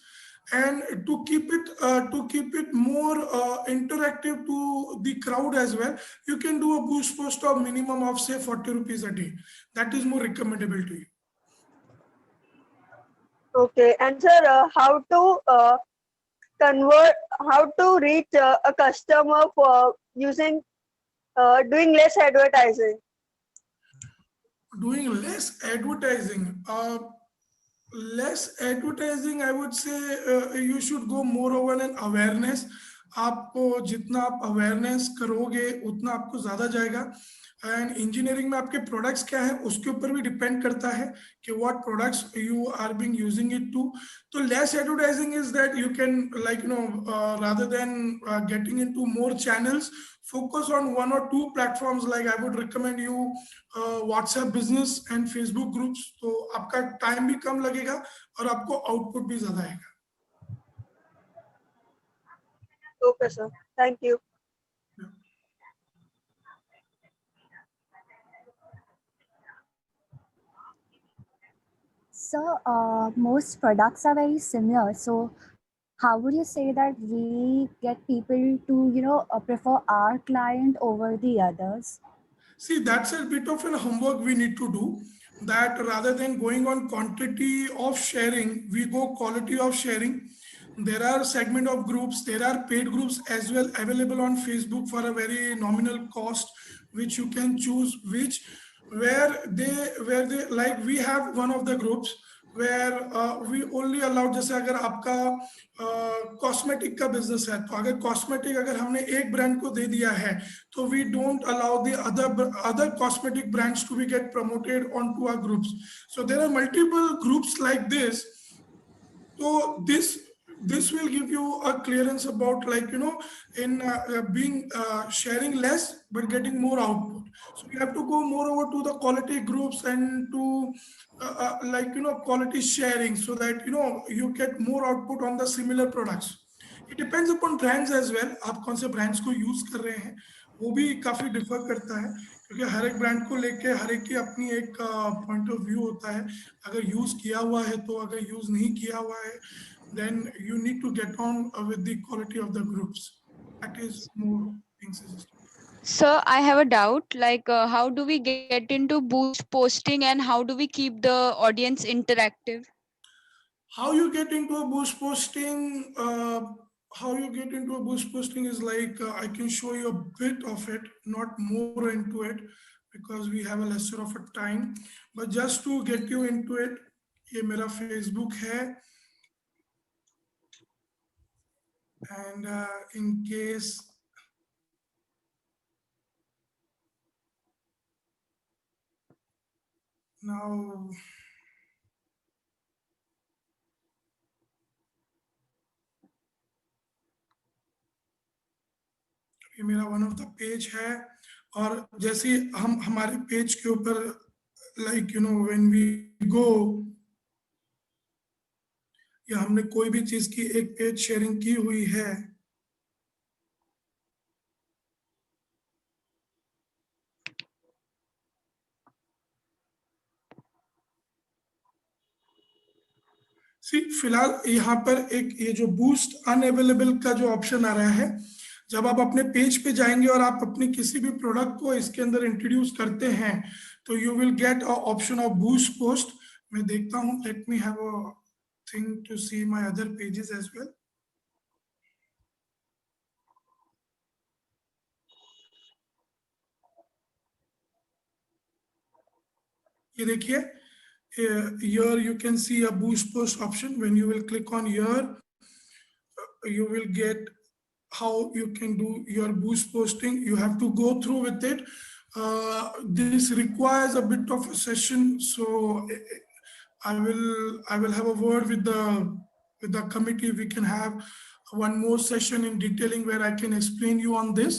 and to keep it more interactive to the crowd as well. You can do a boost post of minimum of say 40 rupees a day. That is more recommendable to you. Okay. And sir, how to reach a customer for using doing less advertising? Doing less advertising. Less advertising, I would say you should go more over an awareness. आपको जितना आप awareness करोगे उतना आपको ज्यादा जाएगा. And engineering में आपके प्रोडक्ट्स क्या है उसके ऊपर भी डिपेंड करता है कि what products you are being using it to. तो less advertising is that you can like rather than getting into more channels, focus on one or two platforms. Like I would recommend you WhatsApp business and Facebook groups. तो आपका time भी कम लगेगा और आपको output भी ज्यादा आएगा. Okay, sir. Thank you. So, most products are very similar. So, how would you say that we get people to, prefer our client over the others? See, that's a bit of an homework we need to do. That rather than going on quantity of sharing, we go quality of sharing. There are segment of groups, there are paid groups as well available on Facebook for a very nominal cost, which you can choose where they like. We have one of the groups where we only allow, जैसे अगर आपका cosmetic का business है तो अगर cosmetic अगर हमने एक ब्रांड को दे दिया है तो we don't allow the other cosmetic brands to be get promoted onto our groups. So there are multiple groups like this. So this will give you a clearance about, like, in being sharing less but getting more output. So you have to go more over to the quality groups and to quality sharing, so that you get more output on the similar products. It depends upon brands as well. आप कौन से brands को use कर रहे हैं वो भी काफी differ करता है, क्योंकि हर एक ब्रांड को लेके हर एक की अपनी एक पॉइंट ऑफ व्यू होता है. अगर यूज किया हुआ है तो, अगर यूज नहीं किया हुआ है then you need to get on with the quality of the groups. That is more things. Sir, I have a doubt, like how do we get into boost posting and how do we keep the audience interactive? How you get into a boost posting? Is like, I can show you a bit of it, not more into it, because we have a lesser of a time. But just to get you into it, ये मेरा Facebook है. And in case now ये मेरा one of the page है, और जैसे हम हमारे पेज के ऊपर like when we go, या हमने कोई भी चीज की एक पेज शेयरिंग की हुई है, फिलहाल यहाँ पर एक ये जो बूस्ट अनअवेलेबल का जो ऑप्शन आ रहा है, जब आप अपने पेज पे जाएंगे और आप अपने किसी भी प्रोडक्ट को इसके अंदर इंट्रोड्यूस करते हैं तो you will get a option of boost post. मैं देखता हूँ, let me have a thing to see my other pages as well. ये देखिए, here you can see a boost post option. When you will click on here, you will get how you can do your boost posting. You have to go through with it. This requires a bit of a session, so I will have a word with the committee. We can have one more session in detailing where I can explain you on this.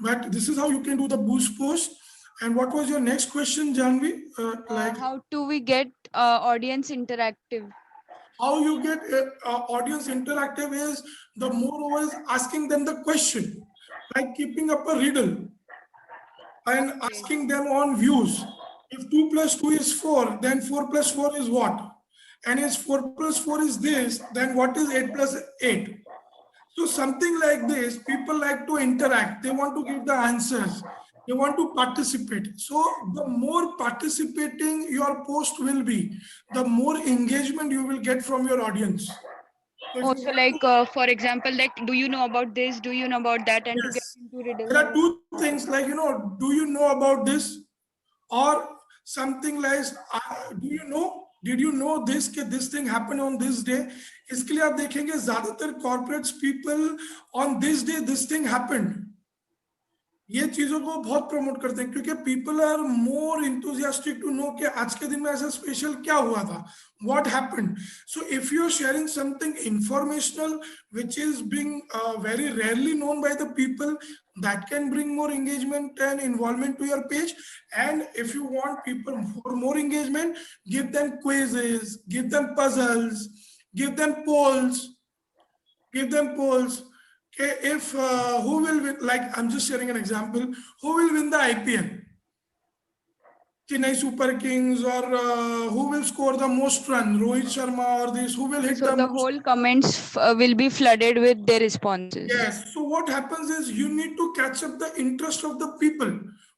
But this is how you can do the boost post. And what was your next question, Janvi? How do we get audience interactive? How you get audience interactive is the more is asking them the question, like keeping up a riddle and asking them on views. If 2 + 2 is 4, then 4 + 4 is what? And if 4 + 4 is this, then what is 8 + 8? So something like this, people like to interact. They want to give the answers. They want to participate. So the more participating your post will be, the more engagement you will get from your audience. So if you Also, want like to, for example, like, do you know about this? Do you know about that? And to get yes, into riddle there are more. two things like, do you know about this? Or something like, do you know, did you know this कि this thing happened on this day? इसके लिए आप देखेंगे ज्यादातर corporates people on this day this thing happened. ये चीजों को बहुत प्रमोट करते हैं क्योंकि people are more enthusiastic to know कि आज के दिन में ऐसा स्पेशल क्या हुआ था, what happened. So if you are sharing something informational which is being very rarely known by the people, that can bring more engagement and involvement to your page. And if you want people for more engagement, give them quizzes, give them puzzles, give them polls, give them polls. Okay, if who will win, like I'm just sharing an example, who will win the IPL? Chennai Super Kings, or who will score the most run? Rohit Sharma or this? Who will hit So the the most? whole comments will be flooded with their responses. Yes. So what happens is you need to catch up the interest of the people.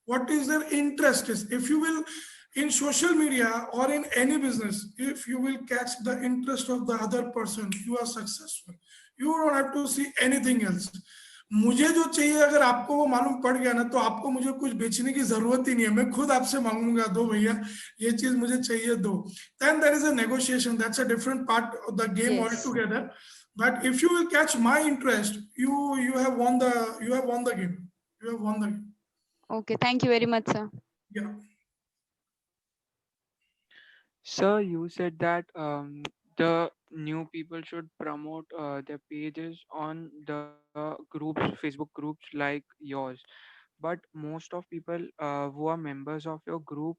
What is their interest is. If you will, in social media or in any business, if you will catch the interest of the other person, you are successful. You don't have to see anything else. मुझे जो चाहिए अगर आपको वो मालूम पड़ गया ना, तो आपको मुझे कुछ बेचने की जरूरत ही नहीं है. मैं खुद आपसे मांगूंगा, दो भैया ये चीज मुझे चाहिए, दो. Then there is a negotiation. That's a different part of the game Yes. altogether. But if you will catch my interest, you have won the game. You have won the game. Okay, thank you very much, sir. Yeah. Sir, you said that the new people should promote their pages on the groups, Facebook groups like yours. But most of people who are members of your group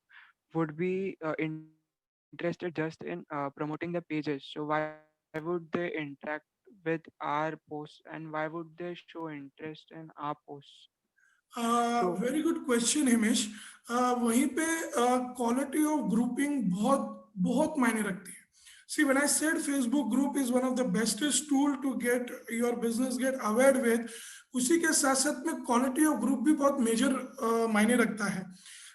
would be interested just in promoting the pages. So why would they interact with our posts, and why would they show interest in our posts? So very good question Himesh. वहीं पे quality of grouping बहुत बहुत मायने रखती है. See, when I said Facebook group is one of the bestest tool to get your business get aware with, उसी के साथ साथ में क्वालिटी ऑफ ग्रुप भी बहुत मेजर मायने रखता है.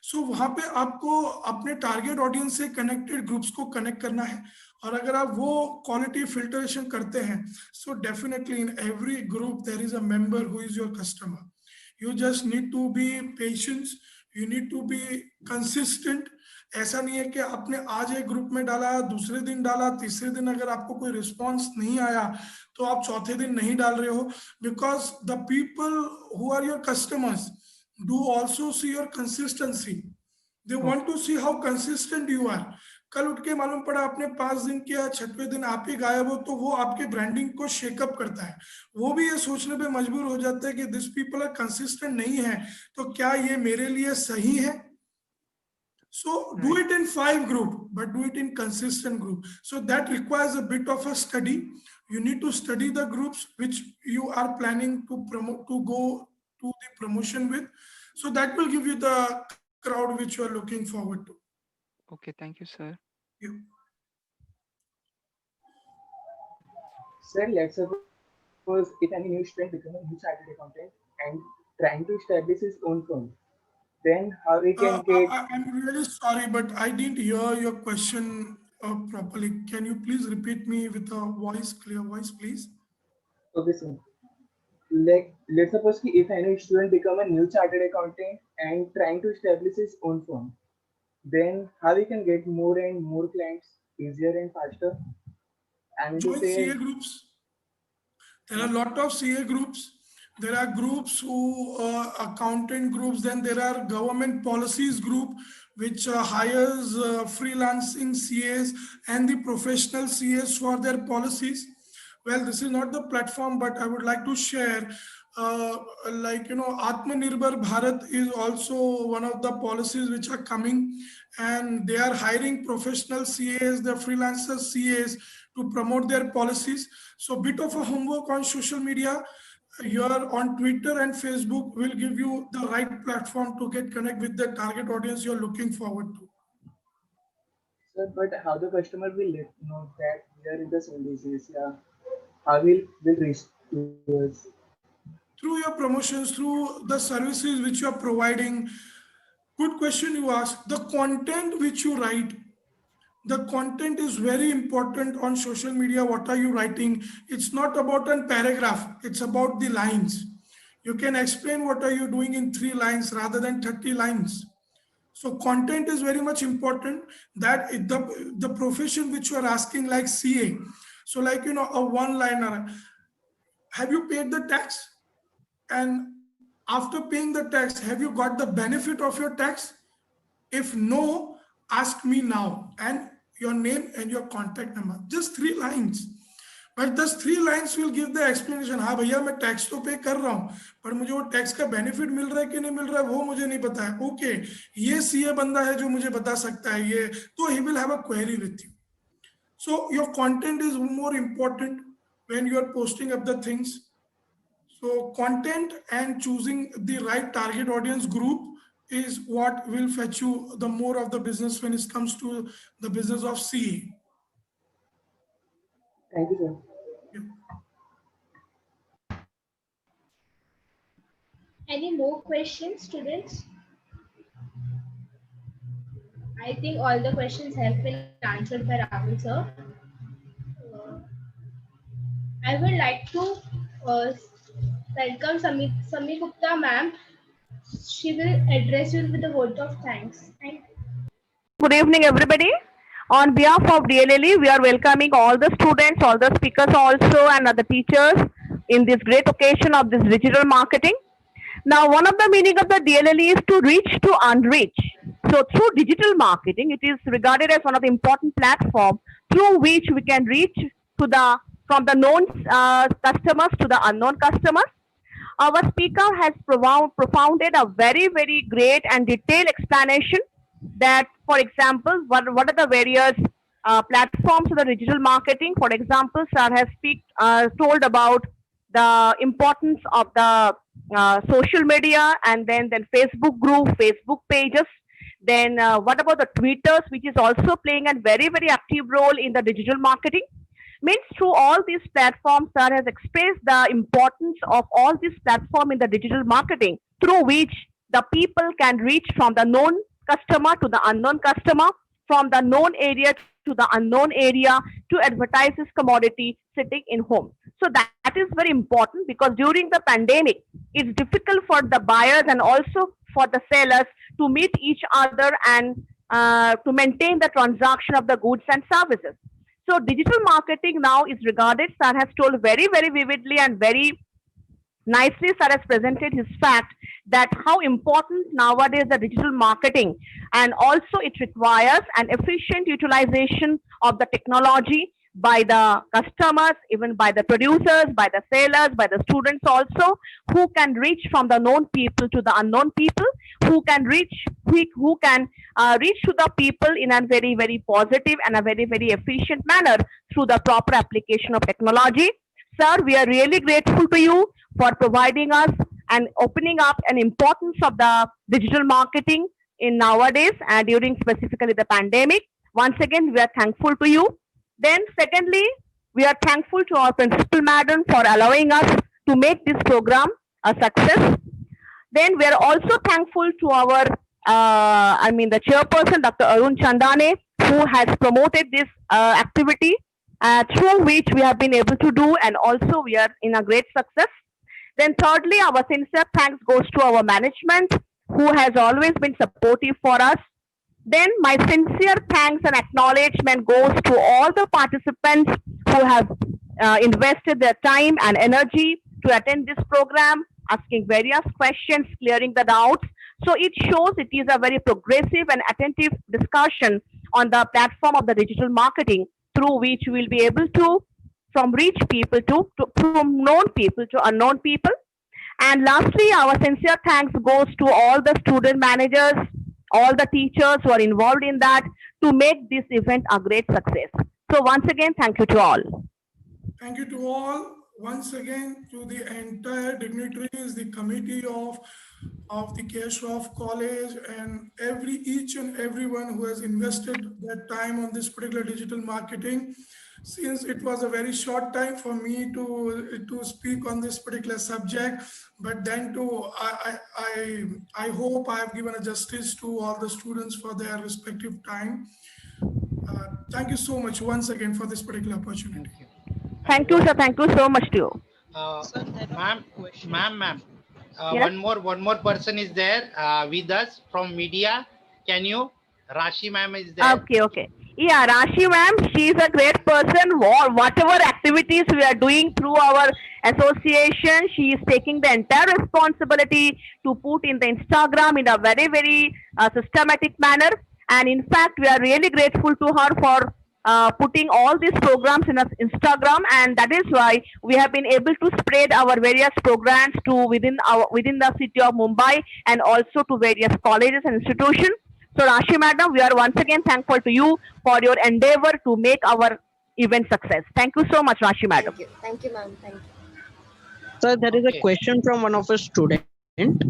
सो वहाँ पे आपको अपने टारगेट ऑडियंस से कनेक्टेड ग्रुप्स को कनेक्ट करना है. और अगर आप वो क्वालिटी फिल्ट्रेशन करते हैं, so definitely in every group there is a member who is your customer. You just need to be patient, you need to be consistent. ऐसा नहीं है कि आपने आज एक ग्रुप में डाला, दूसरे दिन डाला, तीसरे दिन अगर आपको कोई रिस्पॉन्स नहीं आया तो आप चौथे दिन नहीं डाल रहे हो. Because the people who are your customers do also see your consistency. They want to see how consistent you are. कल उठ के मालूम पड़ा आपने 5 दिन किया, छठवें दिन आप ही गायब हो, तो वो आपके ब्रांडिंग को शेकअप करता है. वो भी ये सोचने पे मजबूर हो जाता है कि दिस पीपल आर कंसिस्टेंट नहीं है, तो क्या ये मेरे लिए सही है. So do it in 5 group, but do it in consistent group. So that requires a bit of a study. You need to study the groups which you are planning to promote, to go to the promotion with. So that will give you the crowd which you are looking forward to. okay, thank you, sir. Yeah. Sir, let's suppose if any new student becomes a new chartered accountant and trying to establish his own firm, then how he can get. I'm really sorry, but I didn't hear your question properly. Can you please repeat me with a voice, clear voice, please? Okay, sir. Like, let's suppose if any student become a new chartered accountant and trying to establish his own firm, then how he can get more and more clients easier and faster. And to Join say, CA groups. There are a lot of CA groups. There are groups who accountant groups. Then there are government policies group which hires freelancing CAs and the professional CAs for their policies. Well, this is not the platform, but I would like to share, Atmanirbhar Bharat is also one of the policies which are coming, and they are hiring professional CAs, the freelancer CAs to promote their policies. So bit of a homework on social media. Here on Twitter and Facebook will give you the right platform to get connect with the target audience you're looking forward to. sir, but how the customer will know that we are in the same business? Yeah, how will reach to us? through your promotions, through the services which you are providing. Good question you ask. The content which you write, the content is very important on social media. What are you writing? It's not about a paragraph, it's about the lines. You can explain what are you doing in 3 lines rather than 30 lines. So content is very much important. That the profession which you are asking, like CA, so like, you know, a one liner, have you paid the tax? And after paying the tax, have you got the benefit of your tax? If no, ask me now, and your name and your contact number. Just 3 lines. But those 3 lines will give the explanation. हाँ भैया मैं tax तो पे कर रहा हूँ, पर मुझे वो टैक्स का बेनिफिट मिल रहा है कि नहीं मिल रहा है वो मुझे नहीं पता है. ओके, ये सीए बंदा है जो मुझे बता सकता है ये, तो he will have a query with you. So your content is more important when you are posting up the things. So content and choosing the right target audience group is what will fetch you the more of the business when it comes to the business of CE. Thank you, sir. Any more questions, students? I think all the questions have been answered by Rahul sir. I would like to welcome Sami Gupta ma'am. She will address you with a word of thanks. Thank you. Good evening, everybody. On behalf of DLLE, we are welcoming all the students, all the speakers also, and other teachers in this great occasion of this digital marketing. Now, one of the meaning of the DLLE is to reach to unreach. So, through digital marketing, it is regarded as one of the important platforms through which we can reach to the from the known customers to the unknown customers. Our speaker has propounded a very, very great and detailed explanation that, for example, what are the various platforms of the digital marketing. For example, sir has told about the importance of the social media, and then Facebook group, Facebook pages. Then what about the Twitters, which is also playing a very, very active role in the digital marketing. Means through all these platforms, sir has expressed the importance of all these platforms in the digital marketing, through which the people can reach from the known customer to the unknown customer, from the known area to the unknown area, to advertise this commodity sitting in home. So that is very important, because during the pandemic, it's difficult for the buyers and also for the sellers to meet each other and to maintain the transaction of the goods and services. So digital marketing now is regarded, sir has told very, very vividly and very nicely, sir has presented his fact that how important nowadays the digital marketing, and also it requires an efficient utilization of the technology by the customers, even by the producers, by the sellers, by the students also, who can reach from the known people to the unknown people, who can reach to the people in a very, very positive and a very, very efficient manner through the proper application of technology. Sir, we are really grateful to you for providing us and opening up an importance of the digital marketing in nowadays and during specifically the pandemic. Once again, we are thankful to you. Then secondly, we are thankful to our principal madam for allowing us to make this program a success. Then we are also thankful to our, the chairperson, Dr. Arun Chandane, who has promoted this activity through which we have been able to do, and also we are in a great success. Then thirdly, our sincere thanks goes to our management, who has always been supportive for us. Then my sincere thanks and acknowledgement goes to all the participants who have invested their time and energy to attend this program, asking various questions, clearing the doubts. So it shows it is a very progressive and attentive discussion on the platform of the digital marketing, through which we will be able to from rich people from known people to unknown people. And lastly, our sincere thanks goes to all the student managers, all the teachers who are involved in that to make this event a great success. So once again, thank you to all. Thank you to all. Once again, to the entire dignitaries, the committee of the K. Shroff College, and each and everyone who has invested their time on this particular digital marketing. since it was a very short time for me to speak on this particular subject, but then too, I hope I have given a justice to all the students for their respective time. Thank you so much once again for this particular opportunity. Thank you, sir. Thank you so much to you. Ma'am. Yes. One more person is there with us from media. Can you? Rashi ma'am is there. Okay. Yeah, Rashi ma'am, she is a great person. Whatever activities we are doing through our association, she is taking the entire responsibility to put in the Instagram in a very, very systematic manner. And in fact, we are really grateful to her for putting all these programs in Instagram, and that is why we have been able to spread our various programs to within the city of Mumbai and also to various colleges and institutions. So Rashi madam, we are once again thankful to you for your endeavor to make our event success. Thank you so much, Rashi madam. Thank you, ma'am. Thank you. Sir, there is Okay. a question from one of our students.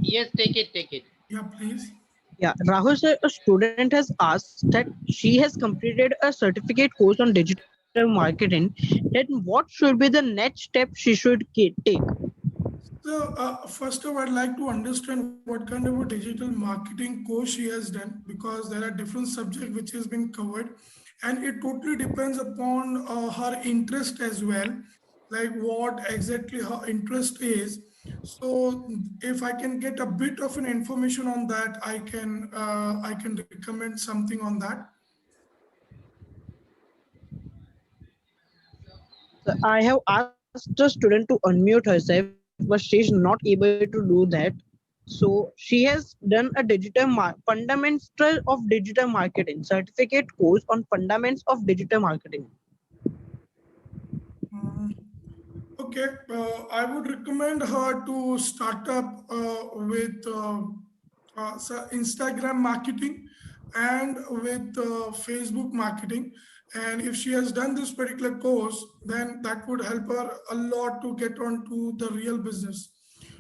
Yes, take it. Yeah, please. Yeah, Rahul sir, a student has asked that she has completed a certificate course on digital marketing. Then what should be the next step she should take? So first of all, I'd like to understand what kind of a digital marketing course she has done, because there are different subjects which has been covered, and it totally depends upon her interest as well, like what exactly her interest is. So if I can get a bit of an information on that, I can recommend something on that. So I have asked the student to unmute herself, but she is not able to do that. So she has done a fundamental of digital marketing certificate course on fundamentals of digital marketing. Okay, I would recommend her to start up with Instagram marketing and with Facebook marketing. And if she has done this particular course, then that would help her a lot to get on to the real business.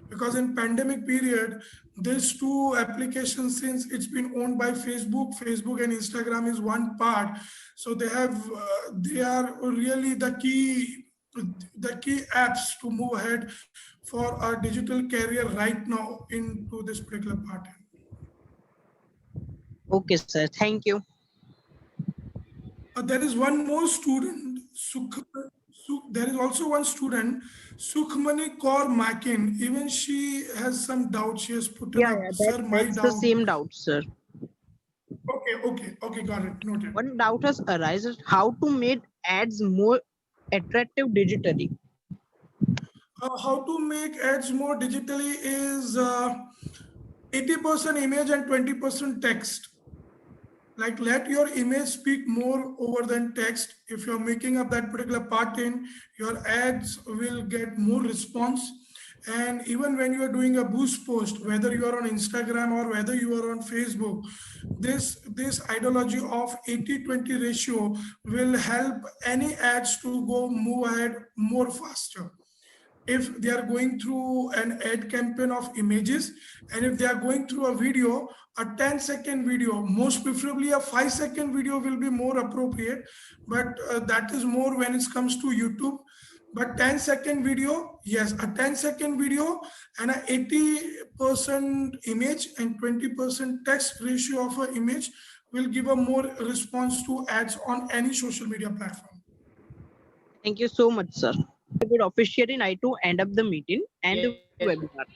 Because in pandemic period, these two applications, since it's been owned by Facebook and Instagram is one part, so they are really the key apps to move ahead for a digital career right now into this particular part. Okay, sir. Thank you. There is one more student, there is also one student, Sukhmani Kaur Makin. Even she has some doubt. She has put it up. Sir, my That's doubt. the same doubt, sir. Okay, got it. Noted. One doubt has arises: how to make ads more attractive digitally? How to make ads more digitally is 80% image and 20% text. Like, let your image speak more over than text. If you're making up that particular part in, your ads will get more response. And even when you are doing a boost post, whether you are on Instagram or whether you are on Facebook, this ideology of 80-20 ratio will help any ads to move ahead more faster. If they are going through an ad campaign of images, and if they are going through a video, a 10-second video, most preferably a 5-second video will be more appropriate, but that is more when it comes to YouTube. But 10-second video, yes, a 10-second video and a 80% image and 20% text ratio of an image will give a more response to ads on any social media platform. Thank you so much, sir. I would officially like to end up the meeting and the webinar.